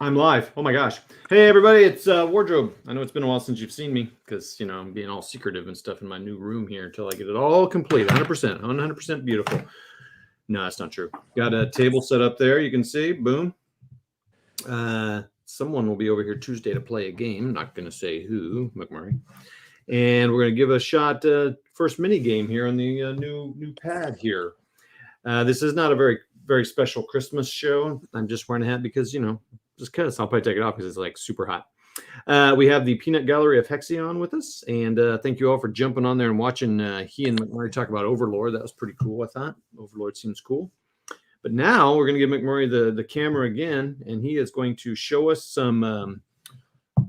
I'm live. Oh my gosh. Hey everybody, it's Wardrobe. I know it's been a while since you've seen me because, I'm being all secretive and stuff in my new room here until I get it all complete. 100% beautiful. No, that's not true. Got a table set up there. You can see, boom. Someone will be over here Tuesday to play a game. Not going to say who, McMurray. And we're going to give a shot, first mini game here on the new pad here. This is not a very special Christmas show. I'm just wearing a hat because, just because I'll probably take it off because it's like super hot. We have the Peanut Gallery of Hexion with us, and thank you all for jumping on there and watching he and McMurray talk about Overlord. That was pretty cool, I thought. Overlord seems cool. But now we're going to give McMurray the camera again, and he is going to show us some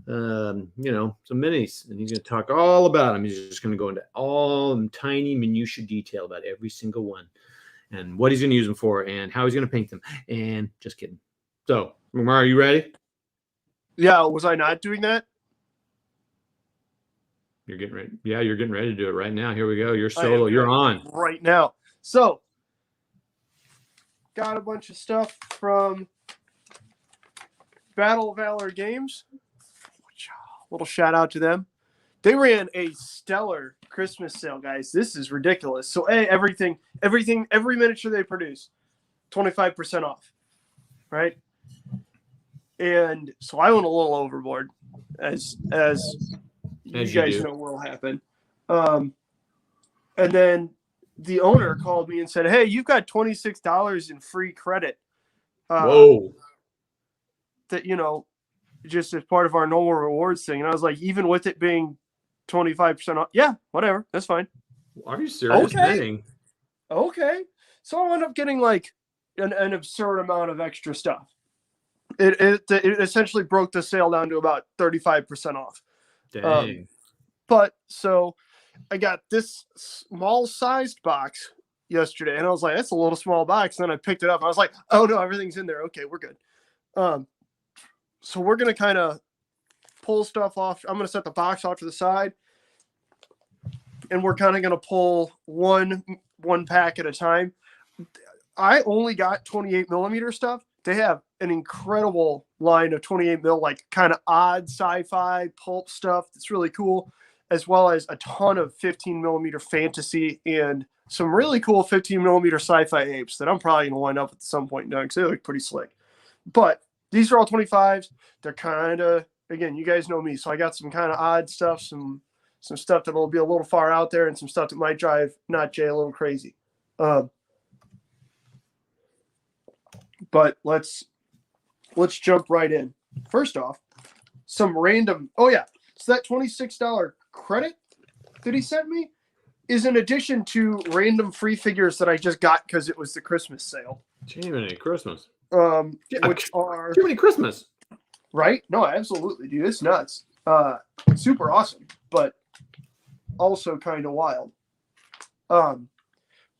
minis, and he's going to talk all about them. He's just going to go into all tiny minutiae detail about every single one, and what he's going to use them for, and how he's going to paint them. And just kidding. So, McMurray, are you ready? Yeah, was I not doing that? You're getting ready. Yeah, you're getting ready to do it right now. Here we go. You're solo. You're on. Right now. So, got a bunch of stuff from Valor Games. Little shout out to them. They ran a stellar Christmas sale, guys. This is ridiculous. So, every miniature they produce, 25% off, right? And so I went a little overboard, as you guys know will happen. And then the owner called me and said, "Hey, you've got $26 in free credit." Whoa! That just as part of our normal rewards thing. And I was like, even with it being 25% off, yeah, whatever, that's fine. Are you serious? Okay. So I wound up getting like an absurd amount of extra stuff. It essentially broke the sale down to about 35% off. Dang. But so I got this small sized box yesterday, and I was like, that's a little small box. And then I picked it up. I was like, oh no, everything's in there. Okay, we're good. So we're gonna kind of pull stuff off. I'm gonna set the box off to the side, and we're kind of gonna pull one pack at a time. I only got 28 millimeter stuff. They have an incredible line of 28 mil, like kind of odd sci-fi pulp stuff that's really cool, as well as a ton of 15 millimeter fantasy and some really cool 15 millimeter sci-fi apes that I'm probably going to wind up at some point in time because they look pretty slick. But these are all 25s. They're kind of, again, you guys know me, so I got some kind of odd stuff, some stuff that will be a little far out there, and some stuff that might drive Not Jay a little crazy. But let's jump right in. First off, some random. Oh yeah, so that $26 credit that he sent me is in addition to random free figures that I just got because it was the Christmas sale. Jiminy Christmas. Which are Jiminy Christmas. Right? No, absolutely, dude. It's nuts. Super awesome, but also kind of wild. But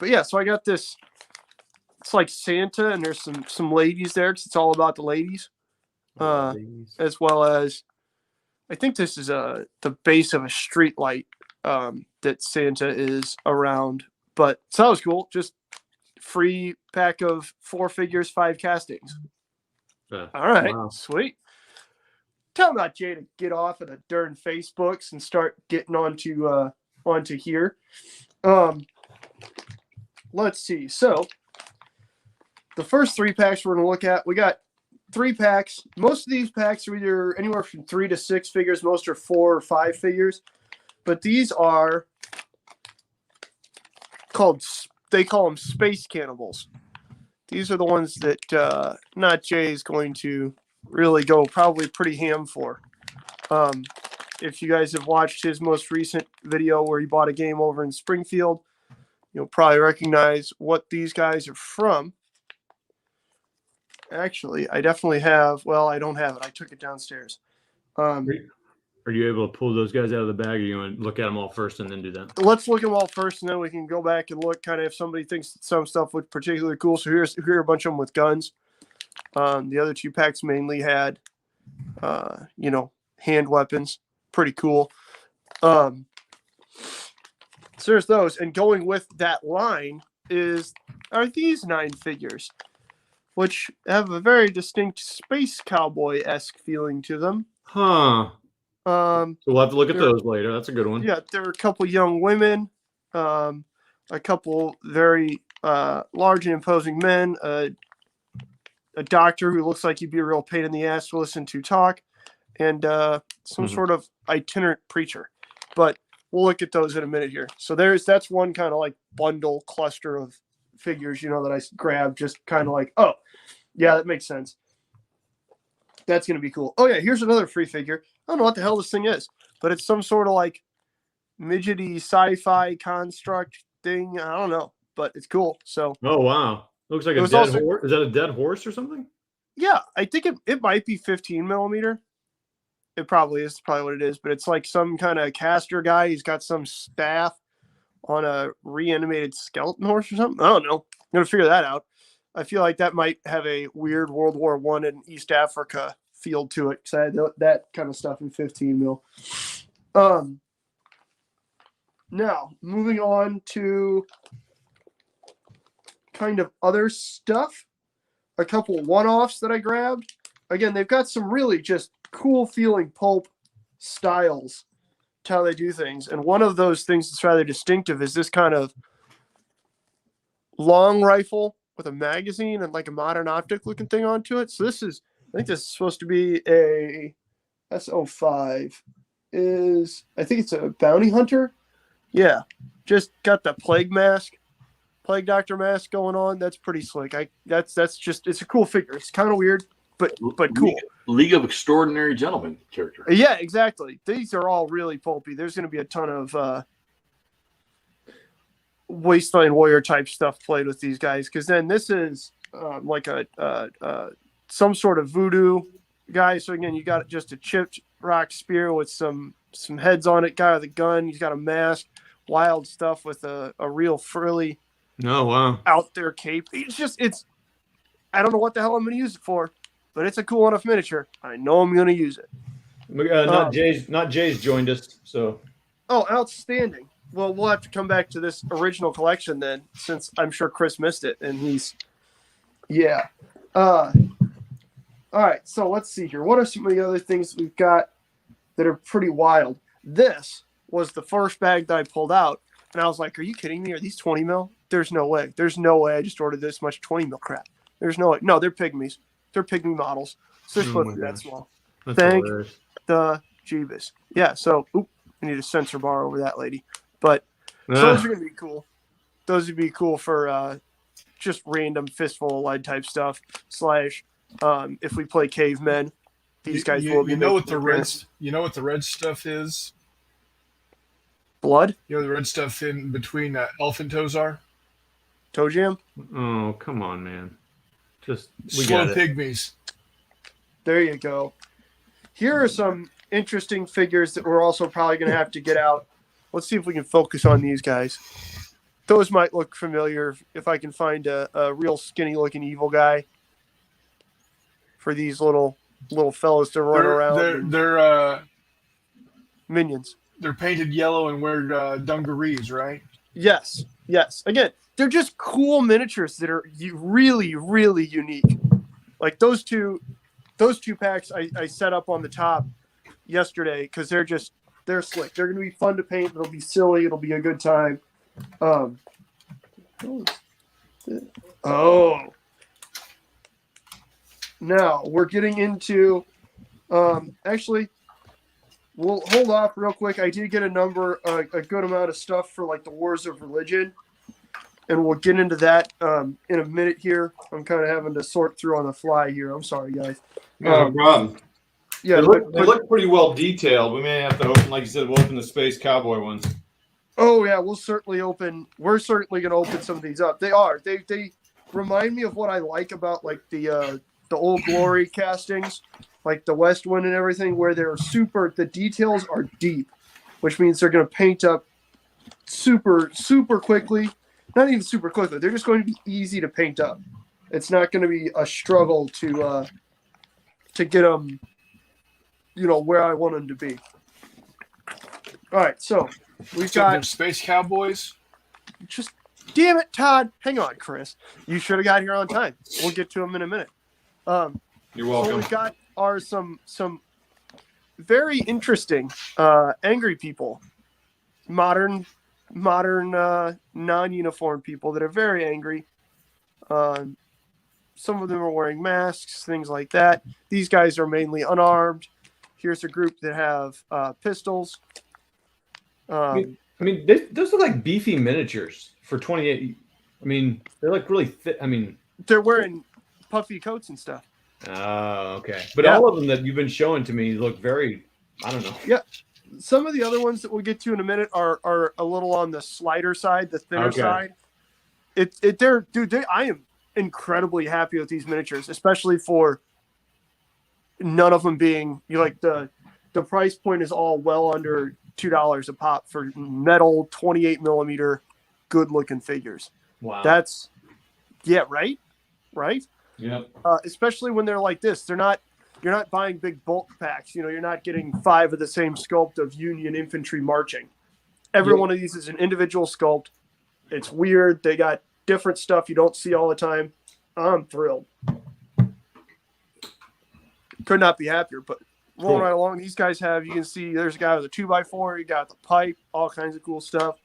yeah, so I got this. It's like Santa, and there's some ladies there because it's all about the ladies, as well as I think this is the base of a street light that Santa is around. But so that was cool. Just free pack of 4 figures, 5 castings. All right, wow. Sweet. Tell Not Jay to get off of the darn Facebooks and start getting onto here. Let's see. So the first 3 packs we're going to look at, we got 3 packs. Most of these packs are either anywhere from 3 to 6 figures. Most are 4 or 5 figures. But these are they call them Space Cannibals. These are the ones that Not Jay is going to really go probably pretty ham for. If you guys have watched his most recent video where he bought a game over in Springfield, you'll probably recognize what these guys are from. Actually, I definitely have. Well, I don't have it. I took it downstairs. Are you able to pull those guys out of the bag, or you want to look at them all first and then do that? Let's look at them all first, and then we can go back and look kind of if somebody thinks that some stuff looked particularly cool. So here are a bunch of them with guns. The other 2 packs mainly had, hand weapons. Pretty cool. So there's those. And going with that line are these 9 figures. which have a very distinct space cowboy-esque feeling to them. Huh. So we'll have to look at those later. That's a good one. Yeah, there are a couple young women, a couple very large and imposing men, a doctor who looks like he'd be a real pain in the ass to listen to talk, and some sort of itinerant preacher. But we'll look at those in a minute here. So that's one kind of like bundle cluster of figures, that I grabbed, just kind of like, oh, yeah, that makes sense. That's going to be cool. Oh, yeah, here's another free figure. I don't know what the hell this thing is, but it's some sort of like midgety sci-fi construct thing. I don't know, but it's cool. So. Oh, wow. Looks like a dead horse. Is that a dead horse or something? Yeah, I think it might be 15 millimeter. It probably is. Probably what it is. But it's like some kind of caster guy. He's got some staff on a reanimated skeleton horse or something. I don't know. I'm going to figure that out. I feel like that might have a weird World War I in East Africa feel to it, because I had that kind of stuff in 15 mil. Now, moving on to kind of other stuff. A couple one-offs that I grabbed. Again, they've got some really just cool feeling pulp styles to how they do things. And one of those things that's rather distinctive is this kind of long rifle with a magazine and like a modern optic looking thing onto it. So I think this is supposed to be a SO5. I think it's a bounty hunter. Yeah. Just got the plague doctor mask going on. That's pretty slick. That's just, it's a cool figure. It's kind of weird, but cool. League of Extraordinary Gentlemen character. Yeah, exactly. These are all really pulpy. There's going to be a ton of Wasteland Warrior type stuff played with these guys, because then this is like some sort of voodoo guy. So again, you got just a chipped rock spear with some heads on it. Guy with a gun. He's got a mask. Wild stuff with a real frilly. Oh, wow. Out there cape. I don't know what the hell I'm going to use it for, but it's a cool enough miniature. I know I'm going to use it. Not Jay's joined us, so. Oh, outstanding. Well, we'll have to come back to this original collection then, since I'm sure Chris missed it, and yeah. All right, so let's see here. What are some of the other things we've got that are pretty wild? This was the first bag that I pulled out, and I was like, are you kidding me? Are these 20 mil? There's no way. There's no way I just ordered this much 20 mil crap. There's no way. No, they're pygmies. They're pygmy models. So they're supposed to be that small. That's Thank hilarious. the Jeebus. Yeah, so, I need a sensor bar over that lady. But those are going to be cool. Those would be cool for just random Fistful of Lead type stuff. / if we play cavemen, these guys will be. You know what the red stuff is? Blood? You know the red stuff in between elephant toes are? Toe jam? Oh, come on, man. We Slow got it. pygmies. There you go. Here are some interesting figures that we're also probably going to have to get out. Let's see if we can focus on these guys. Those might look familiar if I can find a real skinny-looking evil guy for these little fellows to run around. They're minions. They're painted yellow and wear dungarees, right? Yes. Again, they're just cool miniatures that are really, really unique. Like those two packs I set up on the top yesterday because they're slick. They're going to be fun to paint. It'll be silly. It'll be a good time. Now we're getting into actually we'll hold off real quick. I did get a good amount of stuff for like the Wars of Religion, and we'll get into that in a minute here. I'm kind of having to sort through on the fly here. I'm sorry, guys. No problem. Yeah, they look pretty well detailed. We may have to open, like you said, we'll open the Space Cowboy ones. Oh yeah, we're certainly going to open some of these up. They are. They remind me of what I like about like the Old Glory castings, like the West Wind and everything, where the details are deep, which means they're going to paint up super, super quickly. Not even super quickly. They're just going to be easy to paint up. It's not going to be a struggle to get them, where I want them to be. All right, so we've got Space Cowboys. just Damn it, Todd. Hang on, Chris. You should have got here on time. We'll get to him in a minute. You're So welcome. what we got are some very interesting angry people, modern non-uniform people that are very angry. Some of them are wearing masks, things like that. These guys are mainly unarmed. Here's a group that have pistols. I mean, those look like beefy miniatures for 28. I mean, they look really thick. I mean, they're wearing puffy coats and stuff. Oh, okay. But Yeah. all of them that you've been showing to me look very, I don't know. Yeah. Some of the other ones that we'll get to in a minute are a little on the slighter side, the thinner Okay. side. I am incredibly happy with these miniatures, especially for none of them being the price point is all well under $2 a pop for metal 28 millimeter good looking figures. Wow. That's right. Yep. Especially when they're like this. You're not buying big bulk packs. You're not getting 5 of the same sculpt of Union infantry marching. Every one of these is an individual sculpt. It's weird. They got different stuff you don't see all the time. I'm thrilled. Could not be happier. But rolling right along, these guys have, you can see there's a guy with a 2x4. You got the pipe, all kinds of cool stuff.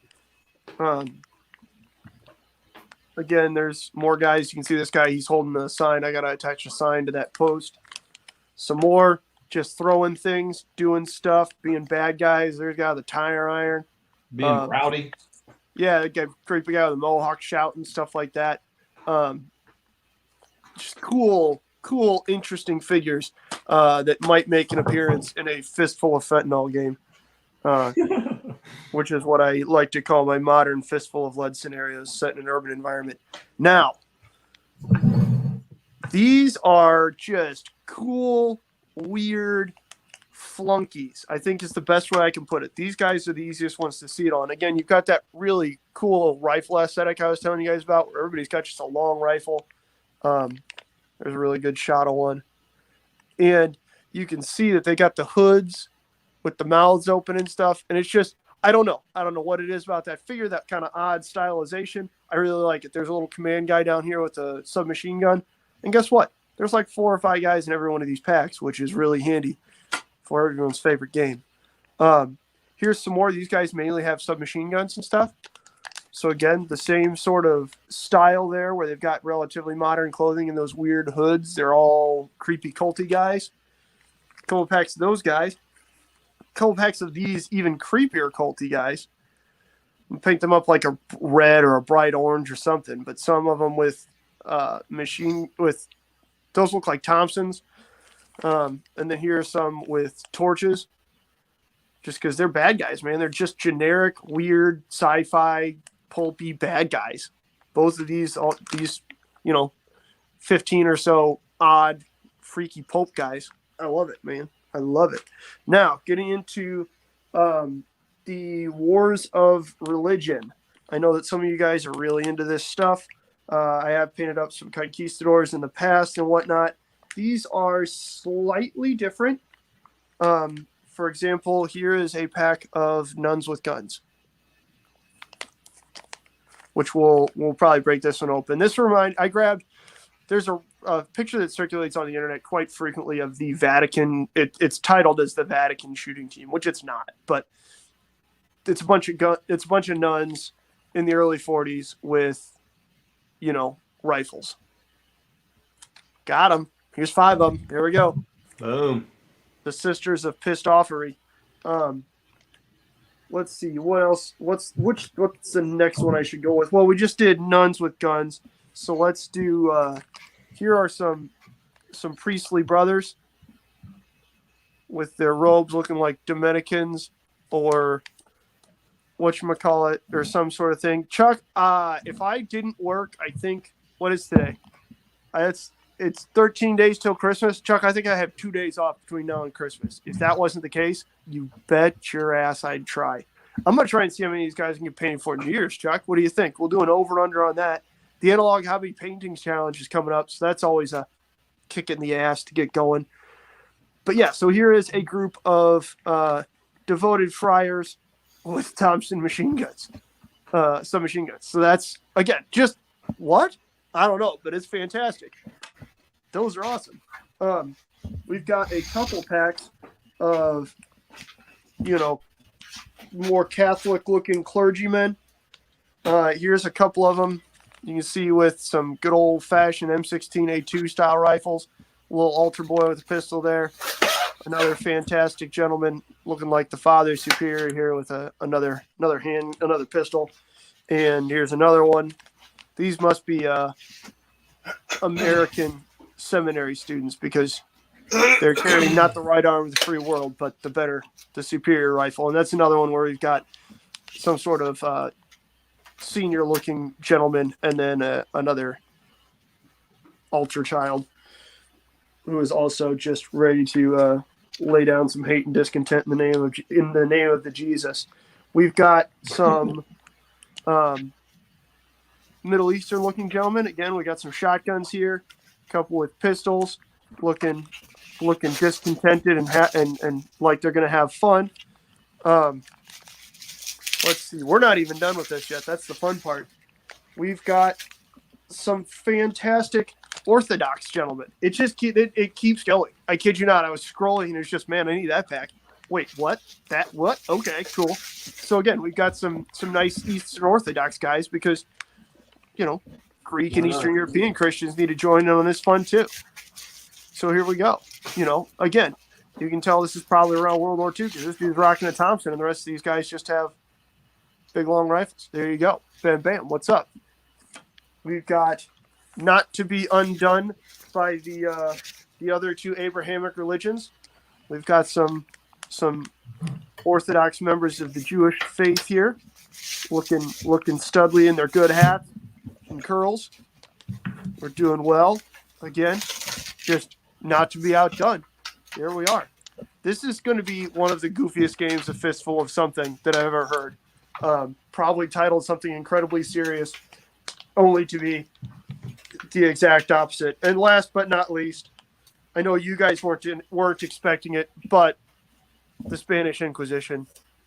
Again, there's more guys. You can see this guy. He's holding a sign. I got to attach a sign to that post. Some more just throwing things, doing stuff, being bad guys. There's a guy with a tire iron. Being rowdy. Yeah, the creepy guy with the mohawk shouting, stuff like that. Just cool, interesting figures that might make an appearance in a Fistful of Fentanyl game, which is what I like to call my modern Fistful of Lead scenarios set in an urban environment. Now, these are just cool, weird flunkies, I think is the best way I can put it. These guys are the easiest ones to see it on. Again, you've got that really cool rifle aesthetic I was telling you guys about, where everybody's got just a long rifle. There's a really good shot of one. And you can see that they got the hoods with the mouths open and stuff. And it's just, I don't know what it is about that figure, that kind of odd stylization. I really like it. There's a little command guy down here with a submachine gun. And guess what? There's like 4 or 5 guys in every one of these packs, which is really handy for everyone's favorite game. Here's some more. These guys mainly have submachine guns and stuff. So again, the same sort of style there, where they've got relatively modern clothing and those weird hoods. They're all creepy culty guys. A couple packs of those guys. A couple packs of these even creepier culty guys. And paint them up like a red or a bright orange or something. But some of them with those look like Thompsons. And then here are some with torches. Just because they're bad guys, man. They're just generic, weird, sci-fi, pulpy bad guys. Both of these 15 or so odd, freaky pulp guys. I love it, man. I love it. Now, getting into the Wars of Religion. I know that some of you guys are really into this stuff. I have painted up some conquistadors in the past and whatnot. These are slightly different. For example, here is a pack of nuns with guns, which we'll probably break this one open. There's a picture that circulates on the internet quite frequently of the Vatican. It's titled as the Vatican shooting team, which it's not, but it's a bunch of nuns in the early 40s with, rifles. Got them. Here's 5 of them. Here we go. Boom. The Sisters of Pissed Offery. Let's see what else. What's the next one I should go with? Well, we just did nuns with guns, so let's do. Here are some priestly brothers with their robes looking like Dominicans or whatchamacallit or some sort of thing. Chuck, if I didn't work, I think what is today? It's 13 days till Christmas. Chuck, I think I have 2 days off between now and Christmas. If that wasn't the case, you bet your ass I'd try. I'm going to try and see how many of these guys can get painted for New Year's, Chuck. What do you think? We'll do an over-under on that. The Analog Hobby Paintings Challenge is coming up, so that's always a kick in the ass to get going. But yeah, so here is a group of devoted friars with Thompson machine guns, submachine guns. So that's again, just what? I don't know, but it's fantastic. Those are awesome. We've got a couple packs of, more Catholic-looking clergymen. Here's a couple of them. You can see with some good old-fashioned M16A2 style rifles. A little altar boy with a pistol there. Another fantastic gentleman looking like the Father Superior here with another pistol. And here's another one. These must be American seminary students because they're carrying not the right arm of the free world, but the superior rifle. And that's another one where we've got some sort of senior-looking gentleman and then another altar child who is also just ready to lay down some hate and discontent in the name of the Jesus. We've got some Middle Eastern looking gentlemen. Again, we got some shotguns here, a couple with pistols, looking discontented and like they're gonna have fun. Let's see, we're not even done with this yet. That's the fun part. We've got some fantastic Orthodox gentlemen. It keeps going. I kid you not. I was scrolling and it's just, man, I need that pack. Wait, what? That what? Okay, cool. So again, we've got some nice Eastern Orthodox guys because, Greek and Eastern European Christians need to join in on this fun too. So here we go. Again, you can tell this is probably around World War II because this dude's rocking a Thompson and the rest of these guys just have big long rifles. There you go. Bam, bam. What's up? We've got not to be undone by the other two Abrahamic religions. We've got some Orthodox members of the Jewish faith here, looking studly in their good hats and curls. We're doing well. Again, just not to be outdone. Here we are. This is going to be one of the goofiest games of Fistful of something that I've ever heard. Probably titled something incredibly serious, only to be the exact opposite. And last but not least, I know you guys weren't expecting it, but the Spanish Inquisition.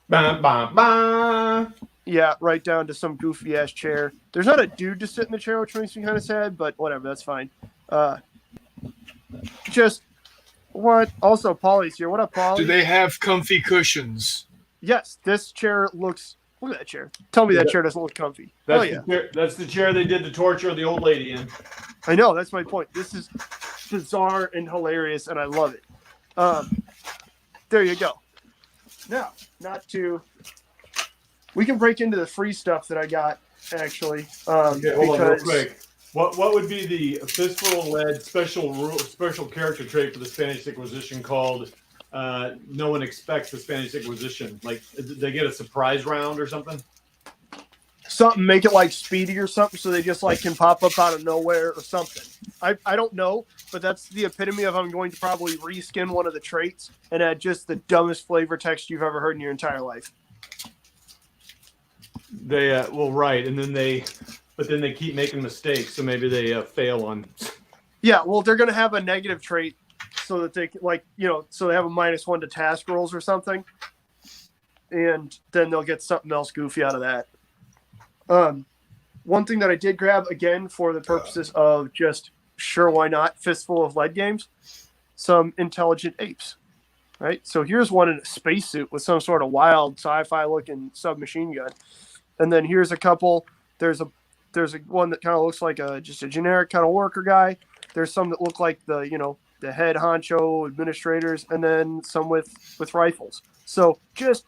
Bah, bah, bah. Yeah, right down to some goofy ass chair. There's not a dude to sit in the chair, which makes me kind of sad, but whatever, that's fine. Just what? Also, Paulie's here. What up, Paulie? Do they have comfy cushions? Yes, this chair looks. Look at that chair. Tell me that chair doesn't look comfy. That's the chair they did the torture of the old lady in. I know, that's my point. This is bizarre and hilarious, and I love it. There you go. Now, we can break into the free stuff that I got, actually. Okay, hold on real quick. What would be the Fistful of Lead special character trait for the Spanish Inquisition called no one expects the Spanish Inquisition? Like, did they get a surprise round or something? Something, make it like Speedy or something so they just can pop up out of nowhere or something. I don't know, but that's the epitome of I'm going to probably reskin one of the traits and add just the dumbest flavor text you've ever heard in your entire life. They right, and then they keep making mistakes, so maybe they fail on. Yeah, well, they're going to have a negative trait so that they so they have a -1 to task rolls or something, and then they'll get something else goofy out of that. One thing that I did grab, again, for the purposes of just sure, why not, Fistful of Lead Games, some Intelligent Apes, right? So here's one in a spacesuit with some sort of wild sci-fi looking submachine gun. And then here's a couple. There's a one that kind of looks like just a generic kind of worker guy. There's some that look like the head honcho administrators, and then some with rifles. So just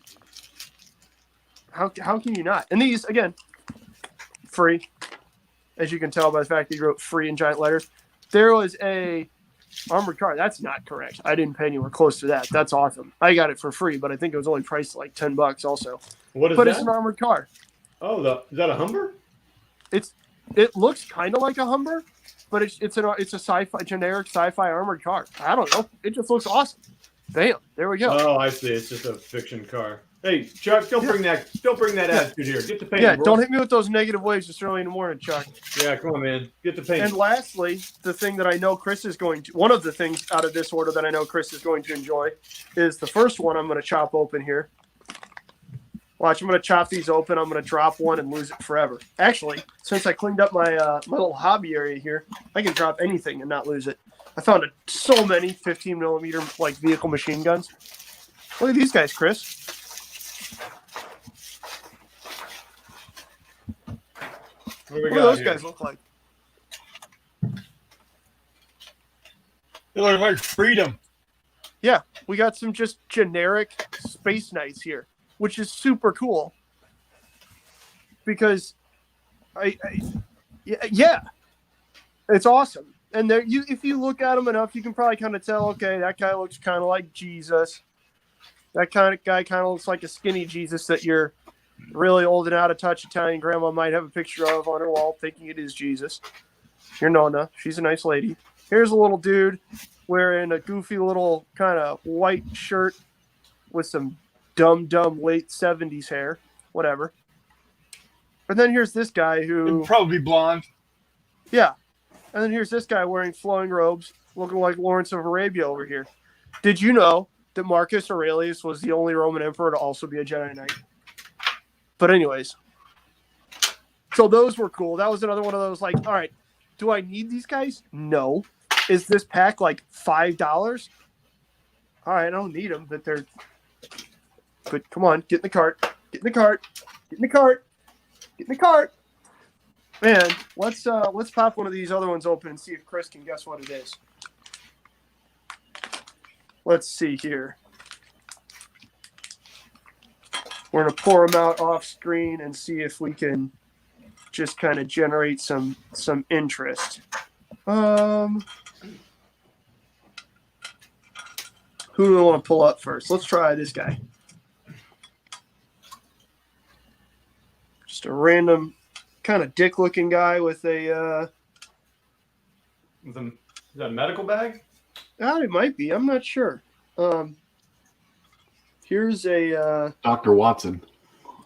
how can you not? And these, again, free, as you can tell by the fact that you wrote free in giant letters. There was a armored car. That's not correct. I didn't pay anywhere close to that. That's awesome. I got it for free, but I think it was only priced like $10 also. What is but that? It's an armored car. Oh, is that a Humber? It looks kind of like a Humber, but it's a generic sci-fi armored car. I don't know. It just looks awesome. Bam. There we go. Oh, I see. It's just a fiction car. Hey, Chuck, don't bring that attitude here. Get the paint. Yeah, bro. don't hit me with those negative waves this early in the morning, Chuck. Yeah, come on, man. Get the paint. And lastly, the thing that I know Chris is one of the things out of this order that I know Chris is going to enjoy is the first one I'm going to chop open here. Watch, I'm going to chop these open. I'm going to drop one and lose it forever. Actually, since I cleaned up my my little hobby area here, I can drop anything and not lose it. I found so many 15 millimeter like vehicle machine guns. Look at these guys, Chris. What do we What do got those here? guys look like? They look like freedom. Yeah, we got some just generic Space Knights here, which is super cool. Because yeah, it's awesome. And there, if you look at them enough, you can probably kind of tell, okay, that guy looks kind of like Jesus. That kind of guy kind of looks like a skinny Jesus that your really old and out of touch Italian grandma might have a picture of on her wall, thinking it is Jesus. Your Nonna, she's a nice lady. Here's a little dude wearing a goofy little kind of white shirt with some dumb late 70s hair, whatever. And then here's this guy who, It'd probably be blonde. yeah. And then here's this guy wearing flowing robes, looking like Lawrence of Arabia over here. Did you know that Marcus Aurelius was the only Roman emperor to also be a Jedi Knight? But anyways, so those were cool. That was another one of those like, all right, do I need these guys? No. Is this pack like $5? All right, I don't need them, but they're good. Come on, get in the cart. Get in the cart. Get in the cart. Get in the cart. And let's pop one of these other ones open and see if Chris can guess what it is. Let's see here. We're going to pour them out off screen and see if we can just kind of generate some interest. Who do we want to pull up first? Let's try this guy. Just a random kind of dick-looking guy with a... Is that a medical bag? it might be. I'm not sure. Here's a... Dr. Watson.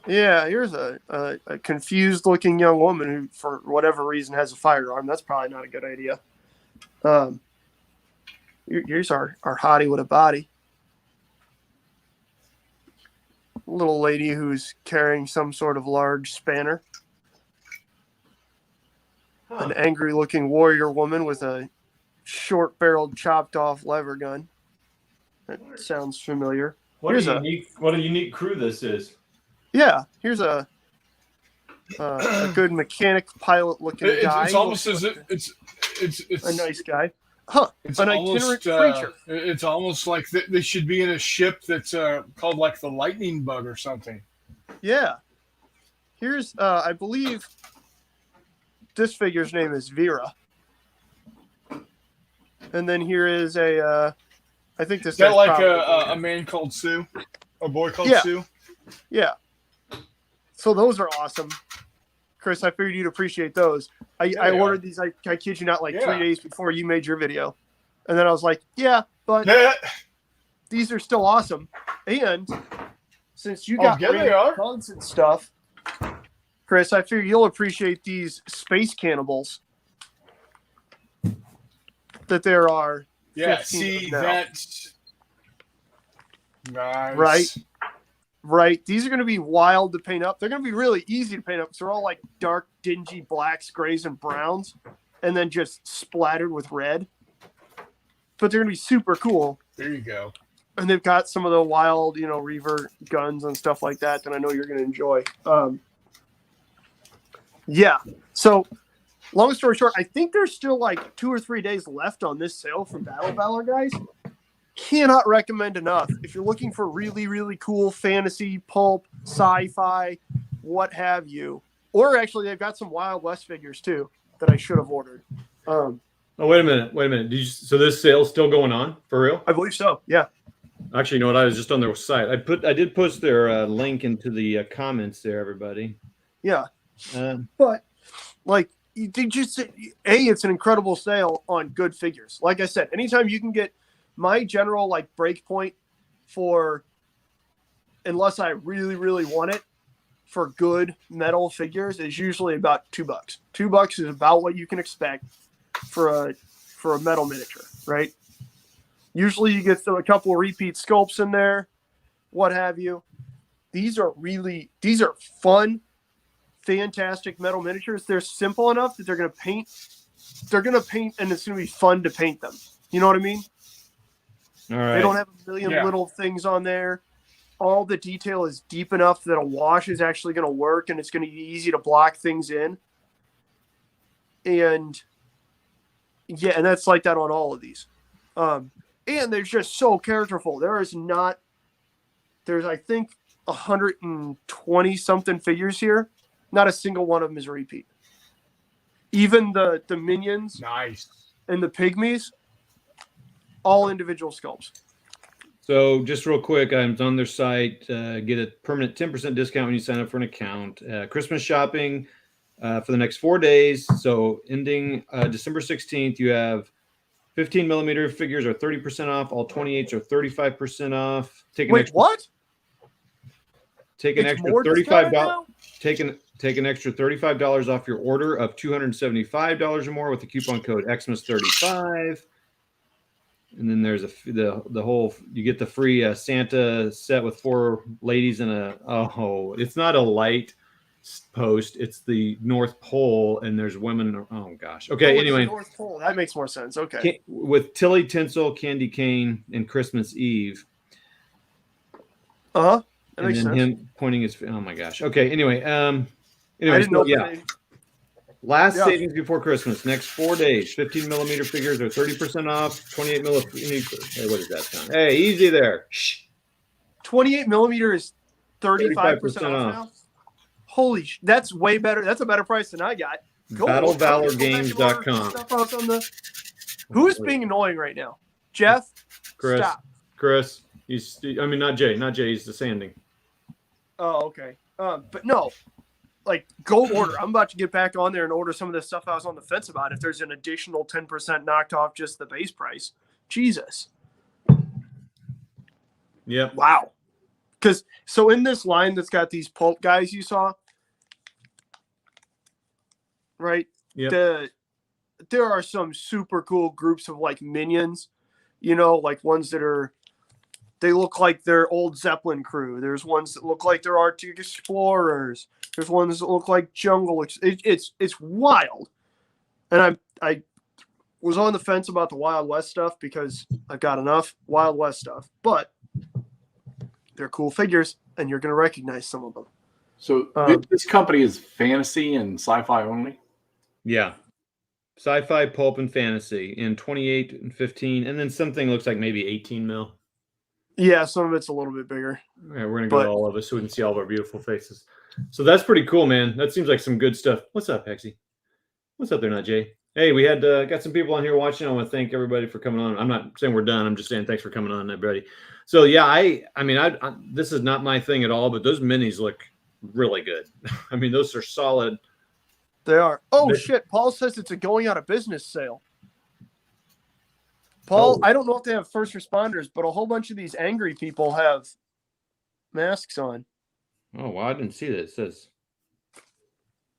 here's a confused-looking young woman who, for whatever reason, has a firearm. That's probably not a good idea. Here's our hottie with a body. Little lady who's carrying some sort of large spanner. An angry-looking warrior woman with a short-barreled, chopped-off lever gun. That sounds familiar. What a unique crew this is. Yeah, here's a good mechanic pilot-looking guy. It's almost as if it's a nice guy. Huh? It's an almost itinerant creature. It's almost like they should be in a ship that's called like the Lightning Bug or something. Yeah. Here's I believe this figure's name is Vera. And then here is I think this Is that guy's like probably- a man called Sue? A boy called Yeah. Sue? Yeah. So those are awesome. Chris, I figured you'd appreciate those. I they ordered these, I kid you not, like 3 Yeah. days before you made your video. And then I was like, yeah, but Yeah. these are still awesome. And since you got yeah, they random are. guns and stuff, Chris, I figure you'll appreciate these space cannibals. That there are. Yeah, 15 see, of them now. that's nice. Right. Right. These are going to be wild to paint up. They're going to be really easy to paint up because they're all like dark, dingy blacks, grays, and browns, and then just splattered with red. But they're going to be super cool. There you go. And they've got some of the wild, Reaver guns and stuff like that I know you're going to enjoy. Yeah. So, long story short, I think there's still like 2 or 3 days left on this sale from Valor, guys. Cannot recommend enough. If you're looking for really, really cool fantasy, pulp, sci-fi, what have you. Or actually, they've got some Wild West figures too that I should have ordered. Oh, wait a minute. So this sale's still going on for real? I believe so. Yeah. Actually, you know what? I was just on their site. I did post their link into the comments there, everybody. Yeah. Uh, But like, it's an incredible sale on good figures. Like I said, anytime you can get my general like break point for, unless I really, really want it, for good metal figures is usually about $2. $2 is about what you can expect for a metal miniature, right? Usually you get a couple of repeat sculpts in there, what have you. these are fun, fantastic metal miniatures. They're simple enough that they're going to paint, and it's going to be fun to paint them. You know what I mean? All right. They don't have a million little things on there. All the detail is deep enough that a wash is actually going to work, and it's going to be easy to block things in. And yeah, and that's like that on all of these. And they're just so characterful. There's I think 120 something figures here. Not a single one of them is a repeat. Even the minions Nice. and the pygmies, all individual sculpts. So just real quick, I'm on their site. Get a permanent 10% discount when you sign up for an account. Christmas shopping for the next 4 days. So ending December 16th, you have 15 millimeter figures are 30% off. All 28s are 35% off. Wait, what? Take an It's extra more discounted $35. now? Take an extra $35 off your order of $275 or more with the coupon code Xmas35. And then there's the whole, you get the free Santa set with 4 ladies and it's not a light post, it's the North Pole, and there's women. Oh gosh. Okay. Anyway, North Pole. That makes more sense. Okay. With Tilly Tinsel, Candy Cane, and Christmas Eve. That And makes then sense. him pointing his. Oh my gosh. Okay. Anyway. I didn't know. Last savings before Christmas. Next 4 days. 15 millimeter figures are 30% off. 28 millimeter. Hey, what is that sound? Hey, easy there. Shh. 28 millimeter is 35% off now. Holy, that's way better. That's a better price than I got. BattleValorGames.com. Who's being annoying right now? Jeff? Chris. Stop. Chris. Not Jay. Not Jay. He's the sanding. Oh, okay. But no, like, go order. I'm about to get back on there and order some of the stuff I was on the fence about. If there's an additional 10% knocked off just the base price, Jesus. Yep. Wow. Because so in this line that's got these pulp guys you saw, right? Yep. There are some super cool groups of like minions, like ones that they look like they're old Zeppelin crew. There's ones that look like they're Arctic explorers. There's ones that look like jungle. It's wild. And I was on the fence about the Wild West stuff because I've got enough Wild West stuff, but they're cool figures and you're going to recognize some of them. So this company is fantasy and sci-fi only? Yeah. Sci-fi, pulp, and fantasy in 28 and 15, and then something looks like maybe 18 mil. Yeah, some of it's a little bit bigger. Yeah, we're gonna go to all of us so we can see all of our beautiful faces. So that's pretty cool, man. That seems like some good stuff. What's up, Hexy? What's up there, not Jay? Hey, we had got some people on here watching. I want to thank everybody for coming on. I'm not saying we're done. I'm just saying thanks for coming on, everybody. So yeah, I mean, this is not my thing at all, but those minis look really good. I mean, those are solid. They are. Oh shit! Paul says it's a going out of business sale. Paul, I don't know if they have first responders, but a whole bunch of these angry people have masks on. Oh, wow. I didn't see that. It says.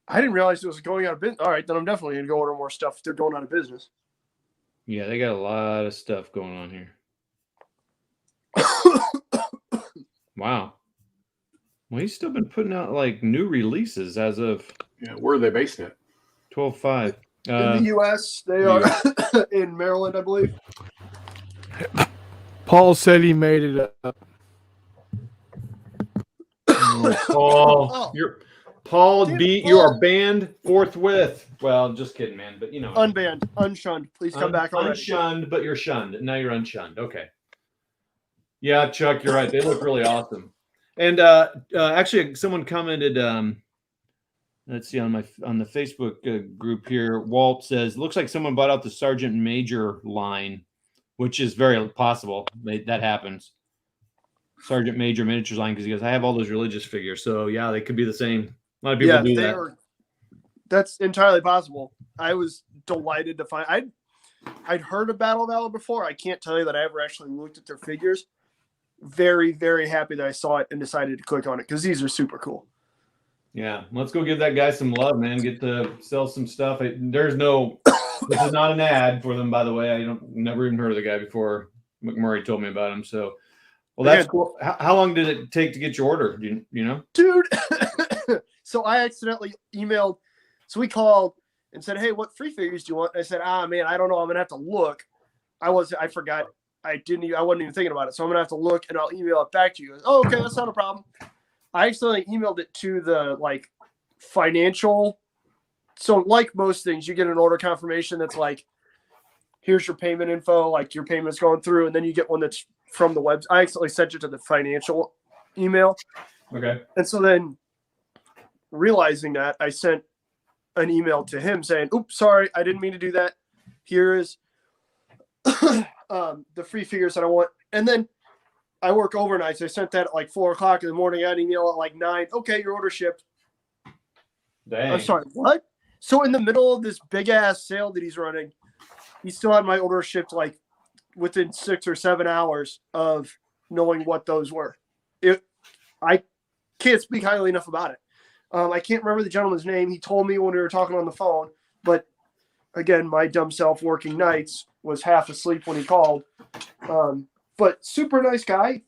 I didn't realize it was going out of business. All right, then I'm definitely going to go order more stuff if they're going out of business. Yeah, they got a lot of stuff going on here. Wow. Well, he's still been putting out like new releases as of. Yeah, where are they based at? 12/5. In the U.S., they are in Maryland, I believe. Paul said he made it up. Paul, you are banned forthwith. Well, just kidding, man. But Unbanned, unshunned. Please come back already. Unshunned, but you're shunned. Now you're unshunned. Okay. Yeah, Chuck, you're right. They look really awesome. And actually, someone commented. Let's see on the Facebook group here. Walt says, "Looks like someone bought out the Sergeant Major line, which is very possible. That happens. Sergeant Major miniatures line because he goes, I have all those religious figures. So yeah, they could be the same. A lot of people do that. That's entirely possible. I was delighted to find. I'd heard of Battle Valor before. I can't tell you that I ever actually looked at their figures. Very, very happy that I saw it and decided to click on it because these are super cool. Yeah, let's go give that guy some love, man. Get to sell some stuff. This is not an ad for them, by the way. Never even heard of the guy before. McMurray told me about him. So Well, that's Again, cool. How long did it take to get your order? Do you know? dude. So I accidentally emailed. So we called and said, "Hey, what free figures do you want?" And I said, man, I don't know. I'm gonna have to look. I forgot. I wasn't even thinking about it. So I'm gonna have to look and I'll email it back to you. Oh, okay, that's not a problem. I accidentally emailed it to the like financial. So like most things, you get an order confirmation that's like, here's your payment info, like your payment's going through, and then you get one that's from the web. I accidentally sent it to the financial email. Okay. And so then realizing that, I sent an email to him saying, oops, sorry, I didn't mean to do that. Here is the free figures that I want. And then I work overnight. So I sent that at like 4:00 in the morning. I got an email at like 9. Okay, your order shipped. Dang. I'm sorry, what? So in the middle of this big ass sale that he's running, he still had my order shipped like within 6 or 7 hours of knowing what those were. I can't speak highly enough about it. I can't remember the gentleman's name. He told me when we were talking on the phone, but again, my dumb self working nights was half asleep when he called. But super nice guy.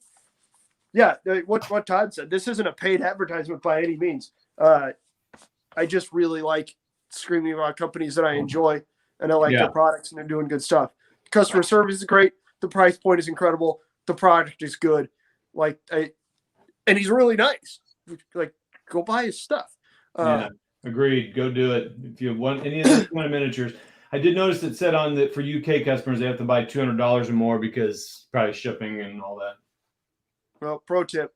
Yeah, what Todd said. This isn't a paid advertisement by any means. I just really like screaming about companies that I enjoy, and I like their products, and they're doing good stuff. Customer service is great. The price point is incredible. The product is good. And he's really nice. Like, go buy his stuff. Yeah, agreed. Go do it. If you want any of those kind of miniatures. I did notice it said on that for UK customers, they have to buy $200 or more because probably shipping and all that. Well, pro tip,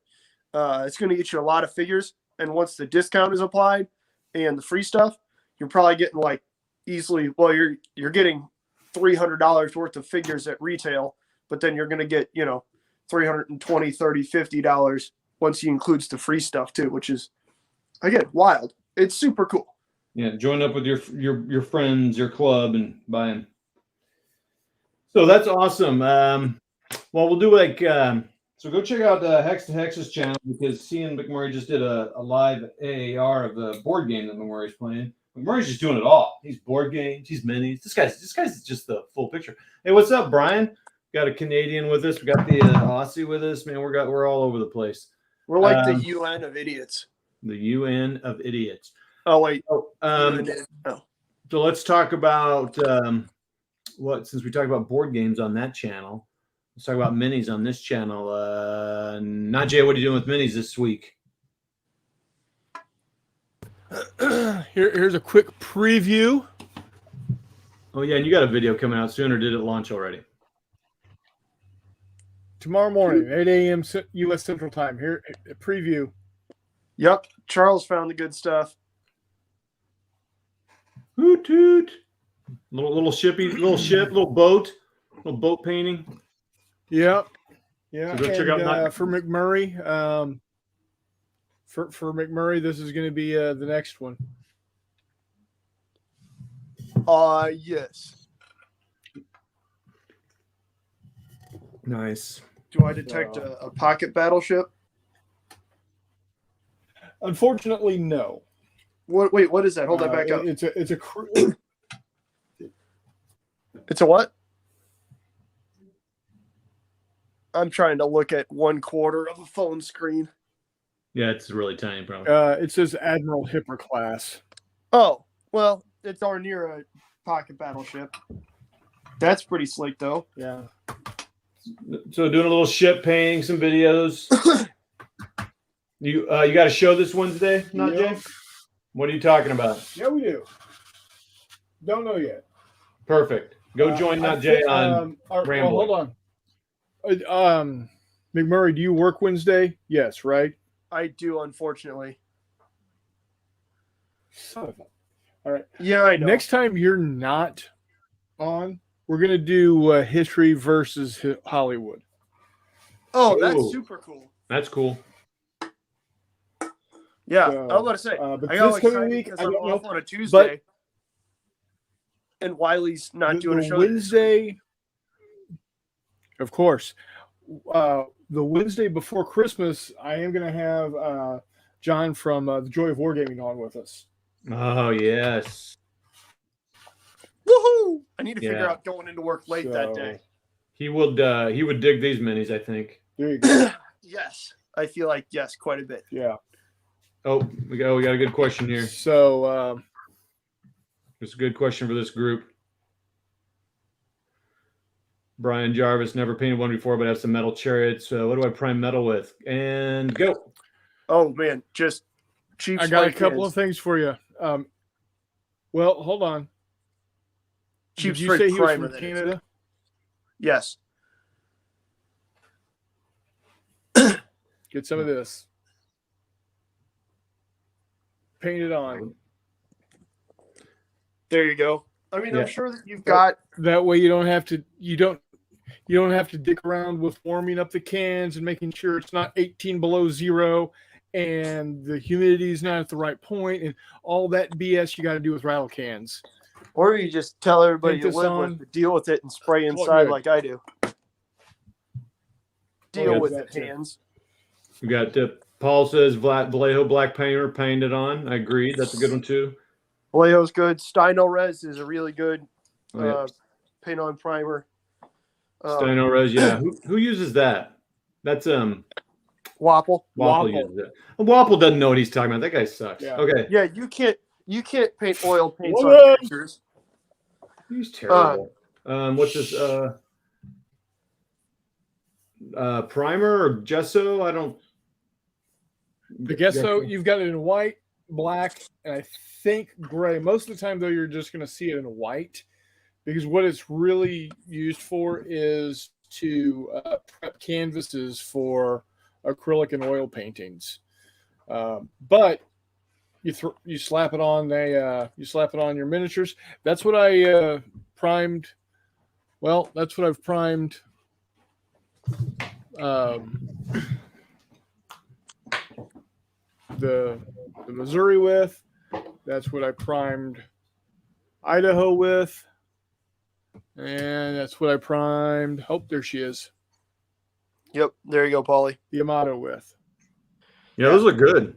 it's going to get you a lot of figures. And once the discount is applied and the free stuff, you're probably getting like easily, well, you're getting $300 worth of figures at retail, but then you're going to get, $320, $30, $50 once he includes the free stuff too, which is, again, wild. It's super cool. Yeah, join up with your friends, your club, and buy them. So that's awesome. Well, we'll do like so. Go check out Hex to Hex's channel because seeing McMurray just did a live AAR of the board game that McMurray's playing. McMurray's just doing it all. He's board games, he's minis. This guy's just the full picture. Hey, what's up, Brian? Got a Canadian with us. We got the Aussie with us. Man, we're all over the place. We're like the UN of idiots. The UN of idiots. Oh wait. So let's talk about since we talked about board games on that channel, let's talk about minis on this channel. Najee, what are you doing with minis this week? Here's a quick preview. Oh yeah, and you got a video coming out soon, or did it launch already? Tomorrow morning, 8 a.m. U.S. Central Time. Here, a preview. Yep. Charles found the good stuff. Hoot hoot. Little ship, little boat painting. Yep. Yeah. So go check out for McMurray. For McMurray, this is going to be the next one. Yes. Nice. Do I detect a pocket battleship? Unfortunately, no. Wait, what is that? Hold that back up. It's a It's a what? I'm trying to look at 1/4 of a phone screen. Yeah, it's really tiny, probably. it says Admiral Hipper class. Oh, well, it's darn near a pocket battleship. That's pretty slick, though. Yeah. So doing a little ship painting, some videos. You got a show this Wednesday, not Jay? What are you talking about? Yeah, we do. Don't know yet. Perfect. Go join Not Jay on Ramble. Well, hold on. McMurray, do you work Wednesday? Yes, right? I do, unfortunately. Son of a... All right. Yeah, I know. Next time you're not on, we're going to do history versus Hollywood. Oh, that's Ooh. super cool. That's cool. Yeah, So, I was about to say. but I got this coming excited week, because I I'm don't off know, on a Tuesday, but and Wiley's not doing a the show. Wednesday, of course. The Wednesday before Christmas, I am going to have John from The Joy of Wargaming on with us. Oh yes. Woohoo! I need to figure Yeah. out going into work late that day. He would dig these minis, I think. There you go. Yes, I feel like yes, quite a bit. Yeah. Oh, we got a good question here. So It's a good question for this group. Brian Jarvis, never painted one before, but have some metal chariots. What do I prime metal with? And go. Oh man, just cheap. I got a spray couple cans. of things for you. Well, hold on. Cheap Did you spray say he was primer, from that is. Canada? Yes. Get some of this. Paint it on. There you go. I mean, Yeah. I'm sure that you've got. That way you don't have to dick around with warming up the cans and making sure it's not 18 below zero and the humidity is not at the right point and all that BS you got to do with rattle cans. Or you just tell everybody Paint you this live on. with to deal with it and spray It's all inside good. like I do. Deal Well, with that it, too. hands. We got Paul says Vallejo black painter painted on. I agreed. That's a good one too. Vallejo's good. Steino Res is a really good Oh, yeah. paint on primer. Steino Res, yeah. Who uses that? That's Wapple. Wapple uses it. Wapple doesn't know what he's talking about. That guy sucks. Yeah. Okay. Yeah, you can't paint oil paints What on up? pictures. He's terrible. What's this? Primer or gesso? I don't. The gesso, you've got it in white, black, and I think gray. Most of the time, though, you're just going to see it in white because what it's really used for is to prep canvases for acrylic and oil paintings. But you slap it on your miniatures. That's what I primed. Well, that's what I've primed. The Missouri with. That's what I primed Idaho with. And that's what I primed. Oh, there she is. Yep, there you go, Paulie. The Amato with. Yeah, those look good.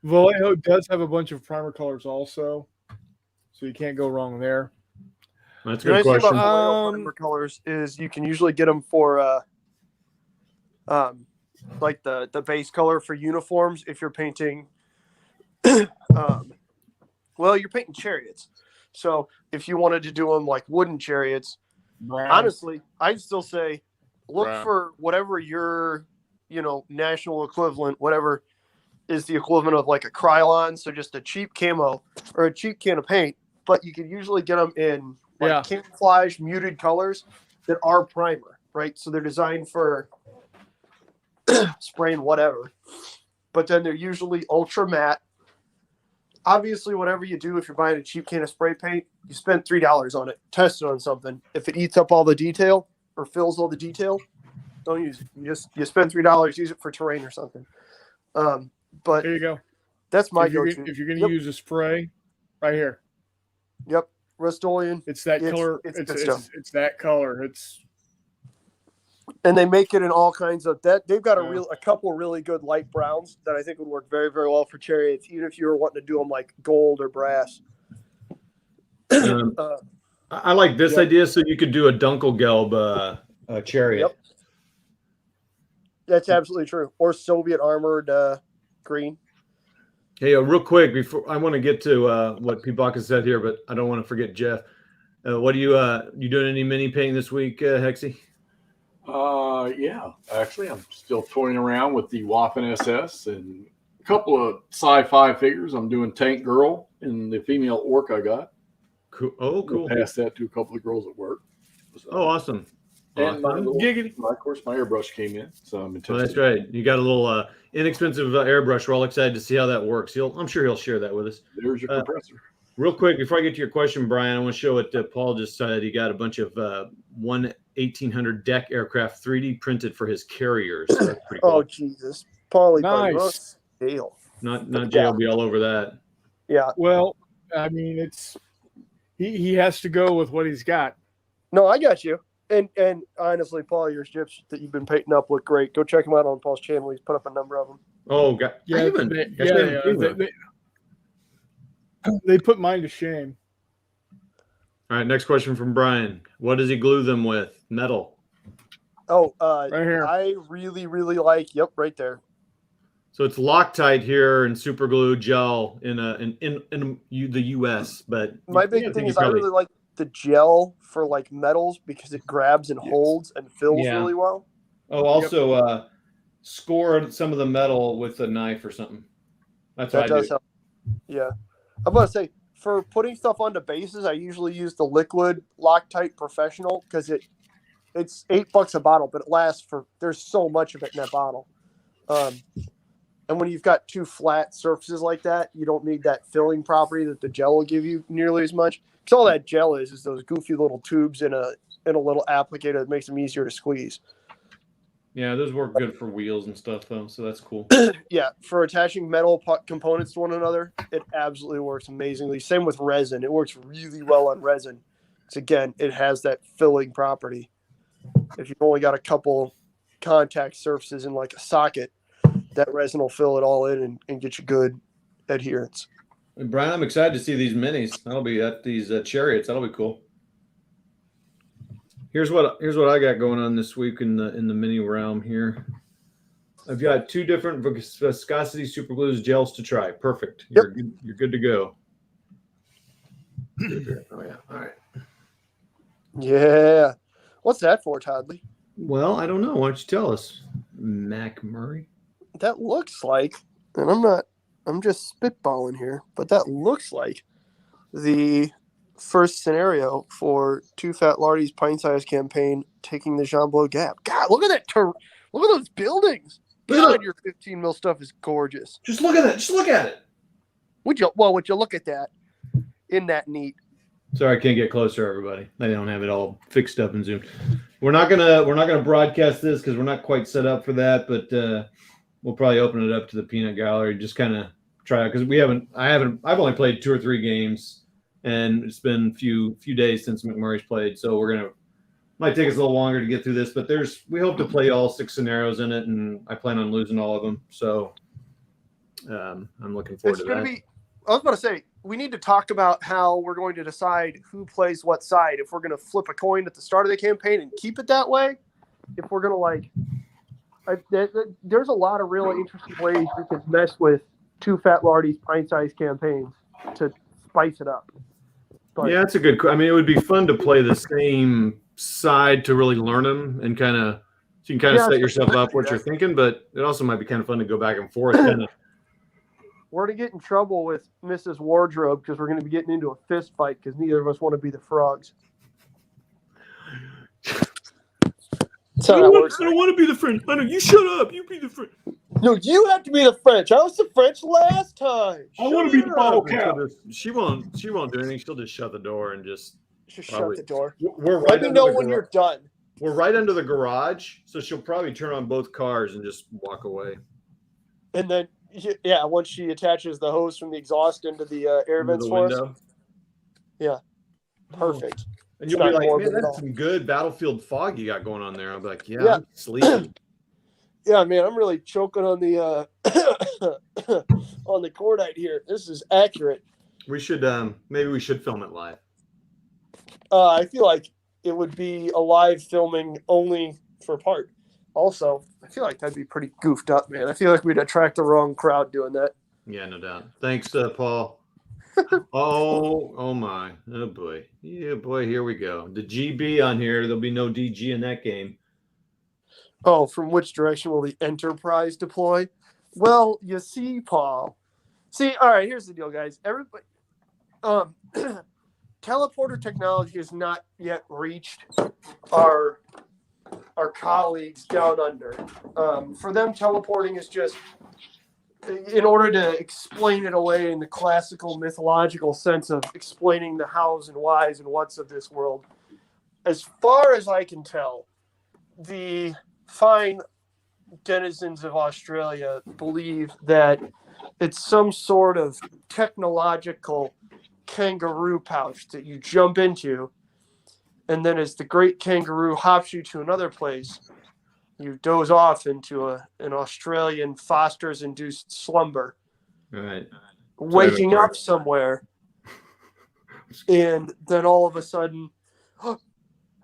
Vallejo does have a bunch of primer colors also. So you can't go wrong there. That's a The good nice thing question. about Vallejo primer colors is you can usually get them for like the base color for uniforms if you're painting well, you're painting chariots. So if you wanted to do them like wooden chariots, Brown. honestly, I'd still say look Brown. for whatever your national equivalent, whatever is the equivalent of like a Krylon, so just a cheap camo or a cheap can of paint, but you can usually get them in like camouflage muted colors that are primer, right? So they're designed for spraying whatever, but then they're usually ultra matte. Obviously, whatever you do, if you're buying a cheap can of spray paint, you spend $3 on it, test it on something. If it eats up all the detail or fills all the detail, don't use it. You spend $3, use it for terrain or something. But There you go. that's my If you're go-to. going to use a spray, right here. Yep, Rust-Oleum. It's that color. It's good stuff. It's that color. And they make it in all kinds of that. They've got Yeah. a couple really good light browns that I think would work very, very well for chariots, even if you were wanting to do them like gold or brass. I like this idea, so you could do a Dunkelgelb chariot. Yep. That's absolutely true. Or Soviet armored green. Hey, real quick before I want to get to what Pibaka said here, but I don't want to forget Jeff. What do you doing any mini painting this week, Hexy? Yeah, actually, I'm still toying around with the Waffen SS and a couple of sci-fi figures. I'm doing Tank Girl and the female orc I got. Cool. Oh, cool. I'll pass that to a couple of girls at work. So, Oh, awesome. and my little, Giggity. of course, my airbrush came in, so I'm Oh, that's right. You got a little inexpensive airbrush. We're all excited to see how that works. I'm sure he'll share that with us. There's your compressor. Real quick, before I get to your question, Brian, I want to show what Paul just said. He got a bunch of 1800 deck aircraft 3D printed for his carriers. So that's pretty cool. Oh Jesus, Paulie, Nice. deal. Not Jay will be all over that. Yeah. Well, I mean, he has to go with what he's got. No, I got you. And honestly, Paul, your strips that you've been painting up look great. Go check them out on Paul's channel. He's put up a number of them. Oh, God. Yeah, they put mine to shame. All right, next question from Brian. What does he glue them with? Metal. Oh, Right here. I really, really like. Yep, right there. So it's Loctite here and super glue gel in the US, but My I big think thing you is I probably- really like the gel for like metals because it grabs and holds and fills Yeah. really well. Oh, also score some of the metal with a knife or something. That's what That I does do. help. Yeah. I'm going to say, for putting stuff onto bases, I usually use the liquid Loctite Professional because it's $8 a bottle, but it lasts for, there's so much of it in that bottle. And when you've got two flat surfaces like that, you don't need that filling property that the gel will give you nearly as much. Because all that gel is those goofy little tubes in a little applicator that makes them easier to squeeze. Yeah, those work good for wheels and stuff though, so that's cool. Yeah, for attaching metal components to one another, it absolutely works amazingly. Same with resin. It works really well on resin. Because again, it has that filling property. If you've only got a couple contact surfaces in like a socket, that resin will fill it all in and get you good adherence. And Brian, I'm excited to see these minis. That'll be at these chariots. That'll be cool. Here's what I got going on this week in the mini realm here. I've got 2 different viscosity super glues gels to try. Perfect. You're good to go. Oh yeah. All right. Yeah. What's that for, Toddley? Well, I don't know. Why don't you tell us, McMurray? That looks like, and I'm just spitballing here, but that looks like the first scenario for Two Fat Lardy's Pint Size campaign taking the Jean Blow Gap. God, look at that! Look at those buildings. God, your 15 mil stuff is gorgeous. Just look at that. Just look at it. Would you look at that? Isn't that neat? Sorry, I can't get closer, everybody. I don't have it all fixed up and zoomed. We're not gonna broadcast this because we're not quite set up for that, but we'll probably open it up to the peanut gallery, just kind of try out because I've only played 2 or 3 games, and it's been a few days since McMurray's played, so might take us a little longer to get through this, but we hope to play all 6 scenarios in it, and I plan on losing all of them, so I'm looking forward to that. I was about to say, we need to talk about how we're going to decide who plays what side. If we're going to flip a coin at the start of the campaign and keep it that way, if we're going to there's a lot of really interesting ways we can mess with Two Fat Lardy's Pint Size campaigns to spice it up. But, yeah, that's a good. I mean, it would be fun to play the same side to really learn them and so you can set yourself up what you're thinking. But it also might be kind of fun to go back and forth. We're going to get in trouble with Mrs. Wardrobe because we're going to be getting into a fist fight because neither of us want to be the frogs. I don't want to be the French. I know. You shut up. You be the French. No, you have to be the French. I was the French last time. I want to be the bottle cap. She won't do anything. She'll just shut the door and just shut the door. We're Let me know when you're done. We're right under the garage, so she'll probably turn on both cars and just walk away. And then, yeah, once she attaches the hose from the exhaust into the air vents for us. Yeah, perfect. And you'll be like, man, that's some good Battlefield fog you got going on there. I'll be like, yeah. I'm sleeping. Yeah, man, I'm really choking on the on the cordite here. This is accurate. We should maybe we should film it live. I feel like it would be a live filming only for part. Also, I feel like that'd be pretty goofed up, man. I feel like we'd attract the wrong crowd doing that. Yeah, no doubt. Thanks, Paul. Oh my. Oh boy. Yeah, boy, here we go. The GB on here, there'll be no DG in that game. Oh, from which direction will the Enterprise deploy? Well, you see, Paul. See, all right, here's the deal, guys. Everybody teleporter technology has not yet reached our colleagues down under. For them, teleporting is just, in order to explain it away in the classical mythological sense of explaining the hows and whys and whats of this world, as far as I can tell, the fine denizens of Australia believe that it's some sort of technological kangaroo pouch that you jump into, and then as the great kangaroo hops you to another place, you doze off into an Australian Foster's-induced slumber. Right. Waking up somewhere, and then all of a sudden,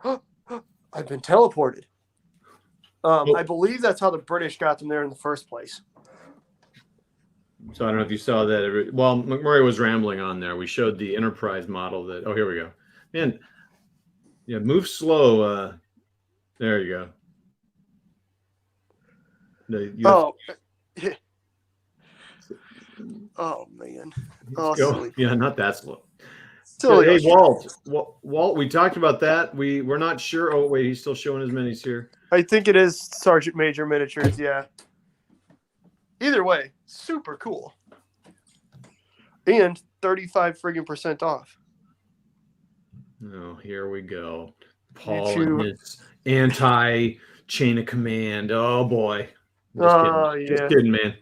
I've been teleported. I believe that's how the British got them there in the first place. So I don't know if you saw that. Well, McMurray was rambling on there. We showed the Enterprise model that. Oh, here we go. Man, yeah, move slow. There you go. Oh man. Go. Yeah, not that slow. Silly. Hey, Walt, we talked about that. We're not sure. Oh, wait, he's still showing his minis here. I think it is Sergeant Major miniatures, yeah. Either way, super cool. And 35% off. Oh, here we go. Paul and his anti-chain of command. Oh, boy. Just kidding, man.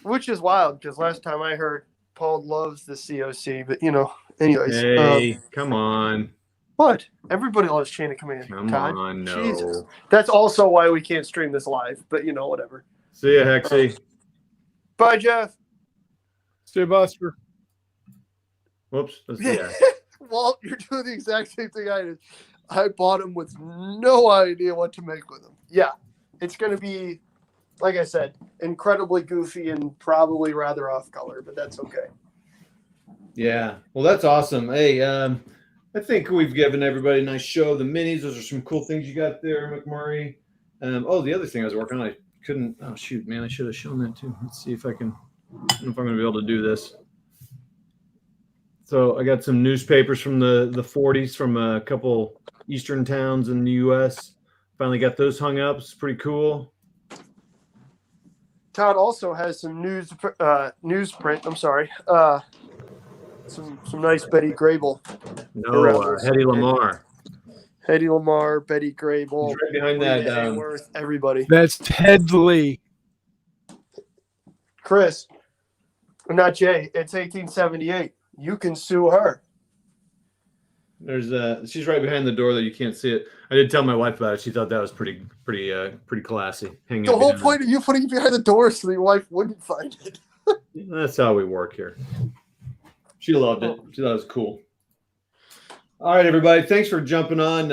Which is wild, because last time I heard Paul loves the COC, but anyways. Hey, come on. What? Everybody loves Chain of Command. Come Todd. on, no. Jesus. That's also why we can't stream this live, but whatever. See ya, Hexy. Bye, Jeff. See you, Buster. Whoops. Walt, you're doing the exact same thing I did. I bought them with no idea what to make with them. Yeah, it's going to be, like I said, incredibly goofy and probably rather off color, but that's okay. Yeah. Well, that's awesome. Hey, I think we've given everybody a nice show. The minis, those are some cool things you got there, McMurray. The other thing I was working on, I couldn't. Oh, shoot, man. I should have shown that too. Let's see if I can. I don't know if I'm going to be able to do this. So I got some newspapers from the 40s from a couple eastern towns in the U.S. Finally got those hung up. It's pretty cool. Todd also has some newsprint. I'm sorry. Some nice Betty Grable. No, Hedy Lamarr. Hedy Lamarr, Betty Grable. He's right behind that. Worth, everybody. That's Headley. Chris, not Jay. It's 1878. You can sue her. There's she's right behind the door that you can't see it. I did tell my wife about it. She thought that was pretty classy. The whole point of you putting it behind the door so your wife wouldn't find it. That's how we work here. She loved it. She thought it was cool. All right, everybody. Thanks for jumping on.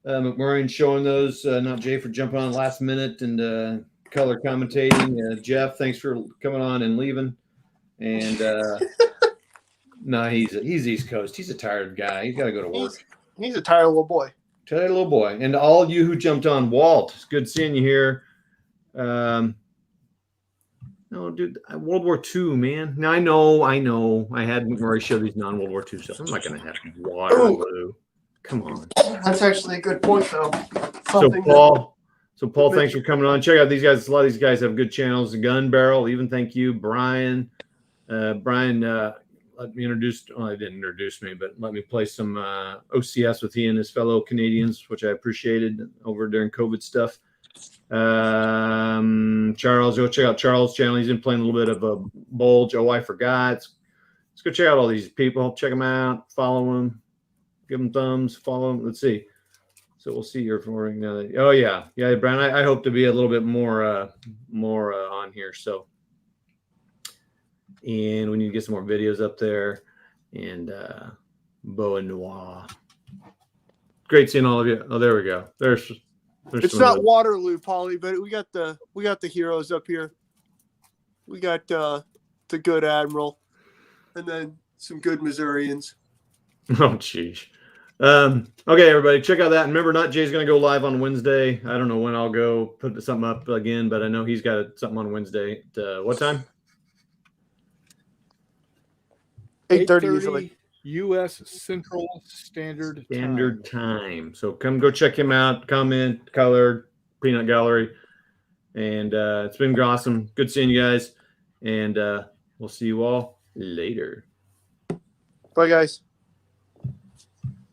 McMurray and showing those. Not Jay for jumping on last minute and color commentating. Jeff, thanks for coming on and leaving. And no, he's East Coast. He's a tired guy. He's got to go to work. He's a tired little boy. Tired little boy. And to all of you who jumped on, Walt, it's good seeing you here. No, dude, World War II, man. Now, I know. I had McMurray show these non-World War II stuff. I'm not going to have Waterloo. Come on. That's actually a good point, though. So Paul, thanks for coming on. Check out these guys. A lot of these guys have good channels. The Gun Barrel, even thank you, Brian. Brian let me introduce. Well, he didn't introduce me, but let me play some OCS with he and his fellow Canadians, which I appreciated over during COVID stuff. Charles, go check out Charles' channel. He's been playing a little bit of a Bulge. Oh, I forgot. Let's go check out all these people. Check them out. Follow them. Give them thumbs. Follow them. Let's see. So we'll see your flooring now. Oh yeah, Brian. I hope to be a little bit more on here. So, and we need to get some more videos up there. And Beau and Noir. Great seeing all of you. Oh, there we go. There's it's not Waterloo, Polly, but we got the heroes up here. We got the good admiral, and then some good Missourians. Oh, geez. Okay, everybody, check out that. And remember, Not Jay's going to go live on Wednesday. I don't know when I'll go put something up again, but I know he's got something on Wednesday. At what time? 8:30 usually. U.S. Central Standard Time. So come go check him out. Comment, color, Peanut Gallery. And it's been awesome. Good seeing you guys. And we'll see you all later. Bye, guys.